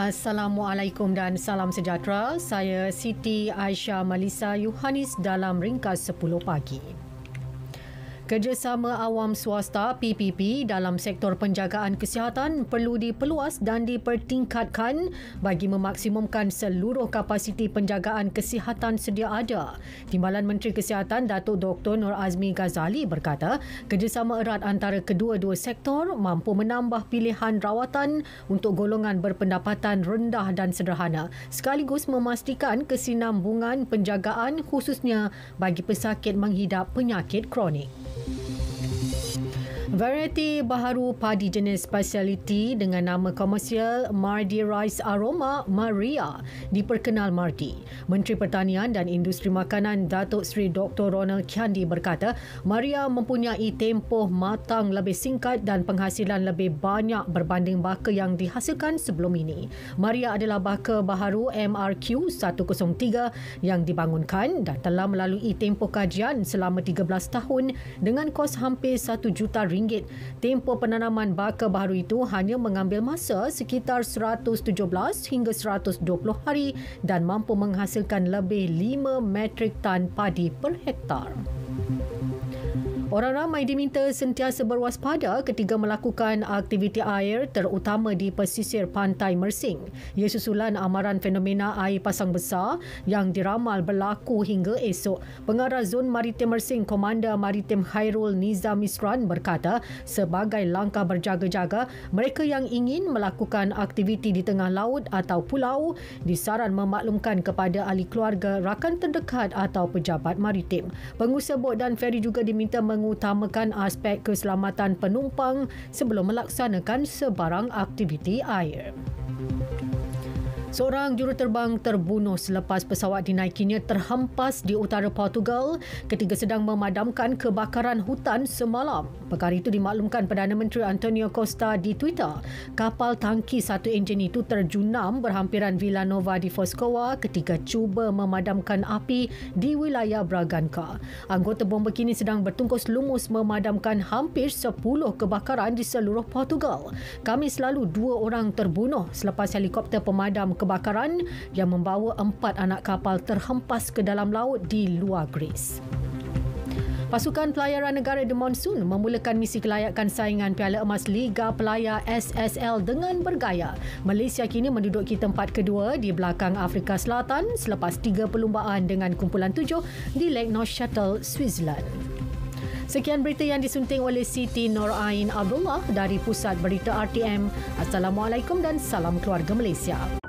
Assalamualaikum dan salam sejahtera. Saya Siti Aisyah Malisa Yohanis dalam ringkas 10 pagi. Kerjasama awam swasta PPP dalam sektor penjagaan kesihatan perlu diperluas dan dipertingkatkan bagi memaksimumkan seluruh kapasiti penjagaan kesihatan sedia ada. Timbalan Menteri Kesihatan Datuk Dr. Nur Azmi Ghazali berkata, kerjasama erat antara kedua-dua sektor mampu menambah pilihan rawatan untuk golongan berpendapatan rendah dan sederhana, sekaligus memastikan kesinambungan penjagaan khususnya bagi pesakit menghidap penyakit kronik. Varieti baharu padi jenis speciality dengan nama komersial Mardi Rice Aroma Maria diperkenal Mardi. Menteri Pertanian dan Industri Makanan Datuk Seri Dr. Ronald Kiandi berkata, Maria mempunyai tempoh matang lebih singkat dan penghasilan lebih banyak berbanding baka yang dihasilkan sebelum ini. Maria adalah baka baharu MRQ 103 yang dibangunkan dan telah melalui tempoh kajian selama 13 tahun dengan kos hampir RM1 juta. Tempoh penanaman baka baharu itu hanya mengambil masa sekitar 117 hingga 120 hari dan mampu menghasilkan lebih 5 metrik tan padi per hektar. Orang ramai diminta sentiasa berwaspada ketika melakukan aktiviti air terutama di pesisir pantai Mersing. Ia susulan amaran fenomena air pasang besar yang diramal berlaku hingga esok. Pengarah Zon Maritim Mersing Komander Maritim Khairul Nizam Misran berkata, sebagai langkah berjaga-jaga, mereka yang ingin melakukan aktiviti di tengah laut atau pulau disaran memaklumkan kepada ahli keluarga, rakan terdekat atau pejabat maritim. Pengusaha bot dan feri juga diminta mengutamakan aspek keselamatan penumpang sebelum melaksanakan sebarang aktiviti air. Seorang juruterbang terbunuh selepas pesawat dinaikinya terhempas di utara Portugal ketika sedang memadamkan kebakaran hutan semalam. Perkara itu dimaklumkan Perdana Menteri Antonio Costa di Twitter. Kapal tangki satu enjin itu terjunam berhampiran Vila Nova di Foscoa ketika cuba memadamkan api di wilayah Braganca. Anggota bomba kini sedang bertungkus lumus memadamkan hampir 10 kebakaran di seluruh Portugal. Khamis lalu 2 orang terbunuh selepas helikopter pemadam kebakaran yang membawa 4 anak kapal terhempas ke dalam laut di luar Greece. Pasukan Pelayaran Negara The Monsoon memulakan misi kelayakan saingan Piala Emas Liga Pelayar SSL dengan bergaya. Malaysia kini menduduki tempat kedua di belakang Afrika Selatan selepas 3 perlumbaan dengan kumpulan 7 di Lake North Shuttle, Switzerland. Sekian berita yang disunting oleh Siti Norain Abdullah dari Pusat Berita RTM. Assalamualaikum dan salam keluarga Malaysia.